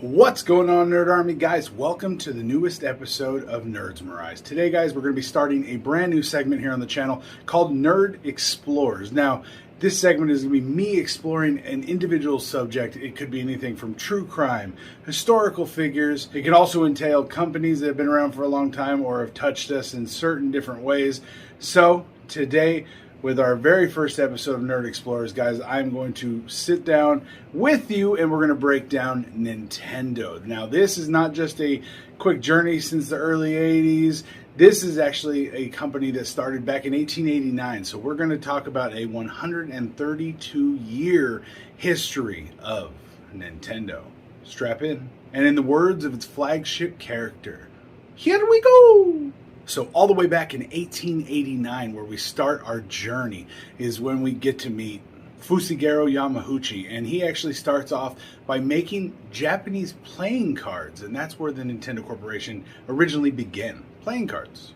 What's going on, Nerd Army? Guys, welcome to the newest episode of Nerds Mirais. Today, guys, we're going to be starting a brand new segment here on the channel called Nerd Explores. Now, this segment is going to be me exploring an individual subject. It could be anything from true crime, historical figures. It can also entail companies that have been around for a long time or have touched us in certain different ways. So, today, with our very first episode of Nerd Explorers, guys, I'm going to sit down with you and we're going to break down Nintendo. Now, this is not just a quick journey since the early 80s. This is actually a company that started back in 1889. So we're going to talk about a 132-year history of Nintendo. Strap in. And in the words of its flagship character, here we go! So all the way back in 1889, where we start our journey, is when we get to meet Fushigeru Yamauchi. And he actually starts off by making Japanese playing cards. And that's where the Nintendo Corporation originally began. Playing cards.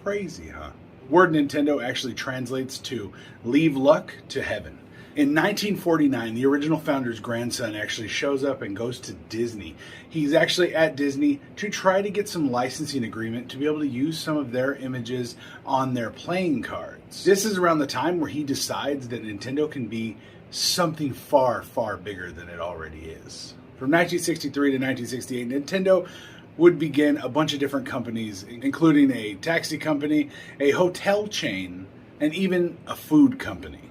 Crazy, huh? Word Nintendo actually translates to leave luck to heaven. In 1949, the original founder's grandson actually shows up and goes to Disney. He's actually at Disney to try to get some licensing agreement to be able to use some of their images on their playing cards. This is around the time where he decides that Nintendo can be something far, far bigger than it already is. From 1963 to 1968, Nintendo would begin a bunch of different companies, including a taxi company, a hotel chain, and even a food company,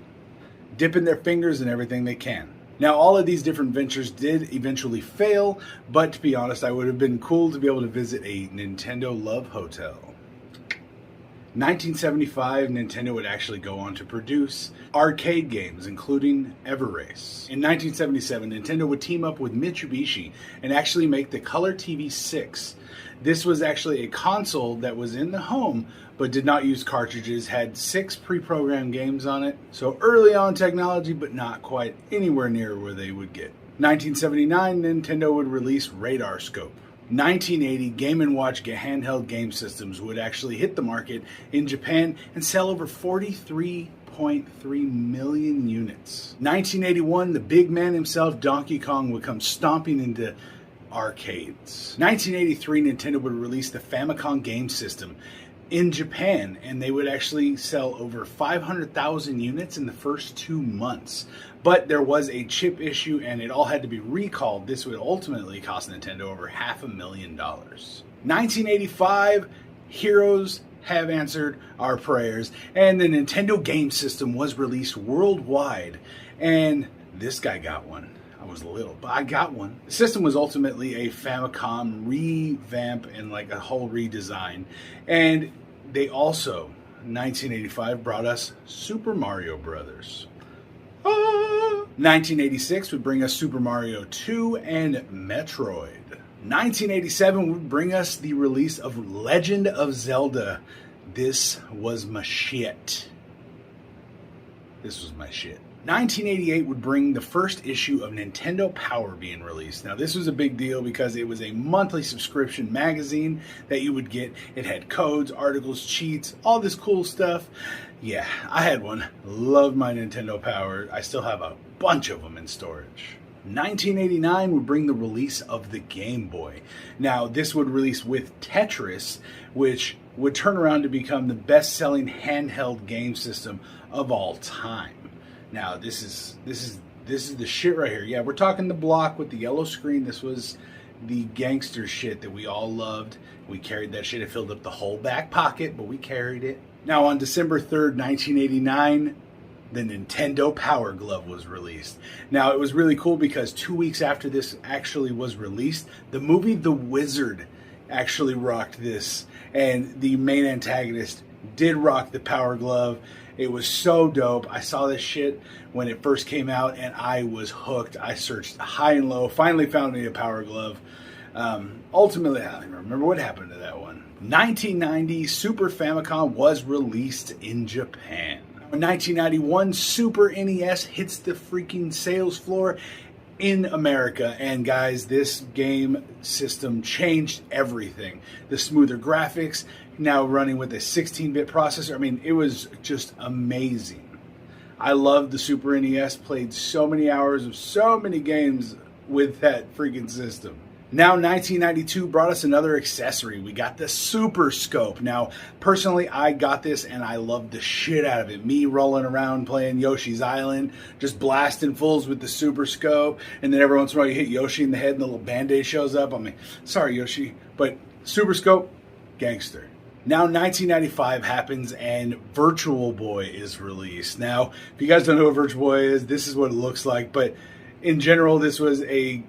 dipping their fingers in everything they can. Now, all of these different ventures did eventually fail, but to be honest, I would have been cool to be able to visit a Nintendo Love Hotel. 1975, Nintendo would actually go on to produce arcade games, including Ever Race. In 1977, Nintendo would team up with Mitsubishi and actually make the Color TV 6. This was actually a console that was in the home, but did not use cartridges, had 6 pre-programmed games on it. So early on technology, but not quite anywhere near where they would get. 1979, Nintendo would release Radar Scope. 1980, Game & Watch handheld game systems would actually hit the market in Japan and sell over 43.3 million units. 1981, the big man himself, Donkey Kong, would come stomping into arcades. 1983, Nintendo would release the Famicom game system in Japan, and they would actually sell over 500,000 units in the first 2 months. But there was a chip issue and it all had to be recalled. This would ultimately cost Nintendo over $500,000. 1985, heroes have answered our prayers, and the Nintendo game system was released worldwide, and this guy got one. I was little, but I got one. The system was ultimately a Famicom revamp and like a whole redesign. And they also, 1985, brought us Super Mario Brothers. 1986 would bring us Super Mario 2 and Metroid. 1987 would bring us the release of Legend of Zelda. This was my shit. This was my shit. 1988 would bring the first issue of Nintendo Power being released. Now, this was a big deal because it was a monthly subscription magazine that you would get. It had codes, articles, cheats, all this cool stuff. Yeah, I had one. Loved my Nintendo Power. I still have a bunch of them in storage. 1989 would bring the release of the Game Boy. Now, this would release with Tetris, which would turn around to become the best-selling handheld game system of all time. Now, this is the shit right here. Yeah, we're talking the block with the yellow screen. This was the gangster shit that we all loved. We carried that shit. It filled up the whole back pocket, but we carried it. Now, on December 3rd, 1989, the Nintendo Power Glove was released. Now, it was really cool because 2 weeks after this actually was released, the movie The Wizard actually rocked this, and the main antagonist did rock the Power Glove. It was so dope. I saw this shit when it first came out, and I was hooked. I searched high and low, finally found me a Power Glove. Ultimately, I don't even remember what happened to that one. 1990, Super Famicom was released in Japan. In 1991, Super NES hits the freaking sales floor in America, and guys, this game system changed everything. The smoother graphics, now running with a 16-bit processor. I mean, it was just amazing. I loved the Super NES, played so many hours of so many games with that freaking system. Now, 1992 brought us another accessory. We got the Super Scope. Now, personally, I got this and I loved the shit out of it. Me rolling around playing Yoshi's Island, just blasting fools with the Super Scope, and then every once in a while you hit Yoshi in the head and the little Band-Aid shows up. I mean, sorry, Yoshi, but Super Scope, gangster. Now 1995 happens and Virtual Boy is released. Now, if you guys don't know what Virtual Boy is, this is what it looks like, but in general, this was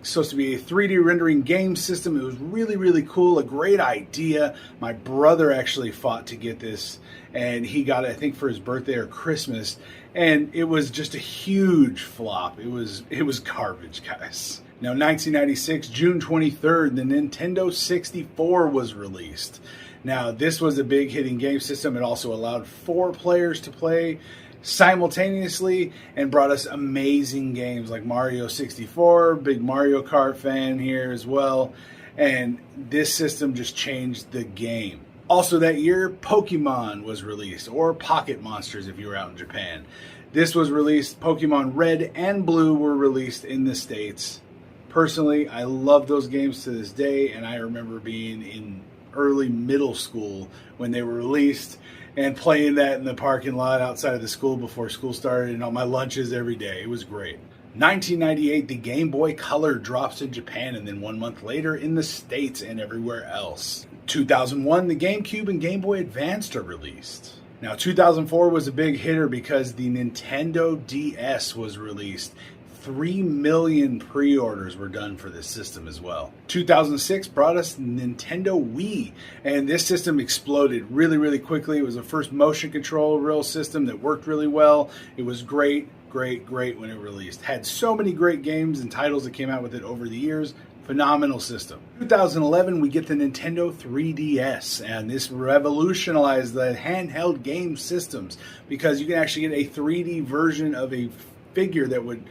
supposed to be a 3D rendering game system. It was really, really cool, a great idea. My brother actually fought to get this, and he got it, I think, for his birthday or Christmas, and it was just a huge flop. It was garbage, guys. Now, 1996, June 23rd, the Nintendo 64 was released. Now, this was a big hitting game system. It also allowed 4 players to play simultaneously and brought us amazing games like Mario 64, big Mario Kart fan here as well. And this system just changed the game. Also that year, Pokemon was released, or Pocket Monsters if you were out in Japan. This was released, Pokemon Red and Blue were released in the States. Personally, I love those games to this day, and I remember being in early middle school when they were released and playing that in the parking lot outside of the school before school started and on my lunches every day. It was great. 1998, the Game Boy Color drops in Japan, and then 1 month later in the States and everywhere else. 2001, the GameCube and Game Boy Advanced are released. Now, 2004 was a big hitter because the Nintendo DS was released. 3 million pre-orders were done for this system as well. 2006 brought us Nintendo Wii, and this system exploded really, really quickly. It was the first motion control real system that worked really well. It was great when it released. Had so many great games and titles that came out with it over the years. Phenomenal system. 2011, we get the Nintendo 3DS, and this revolutionized the handheld game systems because you can actually get a 3D version of a figure that would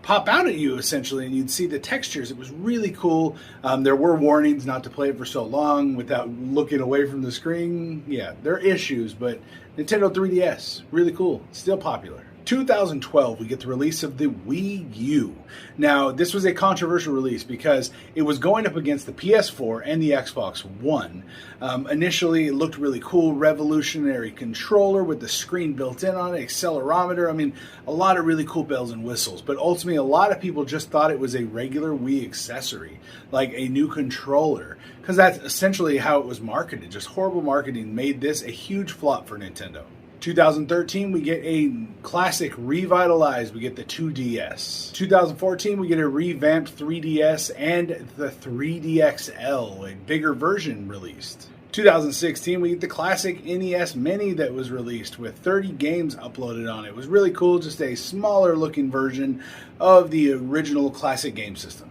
pop out at you essentially, and you'd see the textures. It was really cool. There were warnings not to play it for so long without looking away from the screen. Yeah, there are issues, but Nintendo 3DS, really cool, still popular. 2012, we get the release of the Wii U. Now, this was a controversial release because it was going up against the PS4 and the Xbox One. Initially, it looked really cool, revolutionary controller with the screen built in on it, accelerometer. I mean, a lot of really cool bells and whistles. But ultimately, a lot of people just thought it was a regular Wii accessory, like a new controller, because that's essentially how it was marketed. Just horrible marketing made this a huge flop for Nintendo. 2013, we get a classic revitalized. We get the 2DS. 2014, we get a revamped 3DS and the 3DXL, a bigger version released. 2016, we get the classic NES Mini that was released with 30 games uploaded on it. It was really cool, just a smaller looking version of the original classic game system.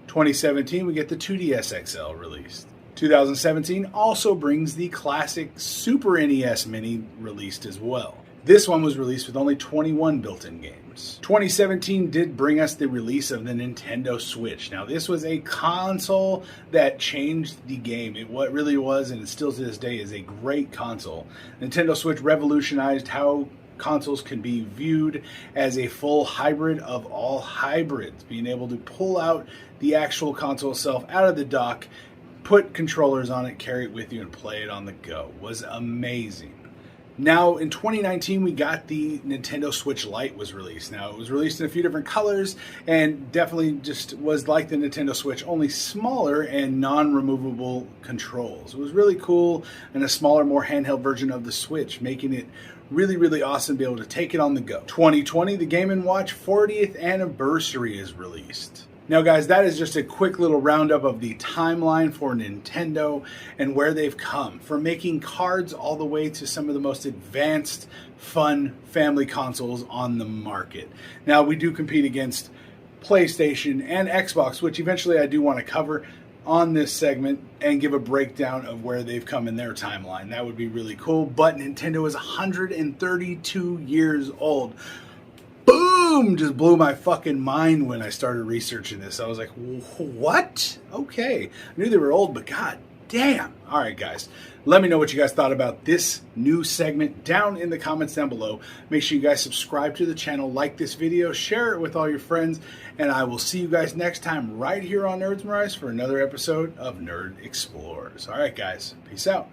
2017, we get the 2DS XL released. 2017 also brings the classic Super NES Mini released as well. This one was released with only 21 built-in games. 2017 did bring us the release of the Nintendo Switch. Now, this was a console that changed the game. It what really was, and it still to this day is a great console. Nintendo Switch revolutionized how consoles can be viewed as a full hybrid of all hybrids, being able to pull out the actual console itself out of the dock, put controllers on it, carry it with you, and play it on the go. It was amazing. Now, in 2019, we got the Nintendo Switch Lite was released. Now, it was released in a few different colors and definitely just was like the Nintendo Switch, only smaller and non-removable controls. It was really cool, and a smaller, more handheld version of the Switch, making it really, really awesome to be able to take it on the go. 2020, the Game & Watch 40th anniversary is released. Now, guys, that is just a quick little roundup of the timeline for Nintendo and where they've come, from making cards all the way to some of the most advanced, fun family consoles on the market. Now, we do compete against PlayStation and Xbox, which eventually I do want to cover on this segment and give a breakdown of where they've come in their timeline. That would be really cool. But Nintendo is 132 years old. Boom! Just blew my fucking mind when I started researching this. I was like, what? Okay. I knew they were old, but god damn. All right, guys. Let me know what you guys thought about this new segment down in the comments down below. Make sure you guys subscribe to the channel, like this video, share it with all your friends, and I will see you guys next time right here on Nerds Rise for another episode of Nerd Explorers. All right, guys. Peace out.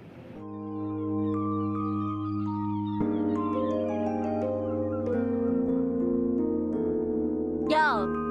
Yo.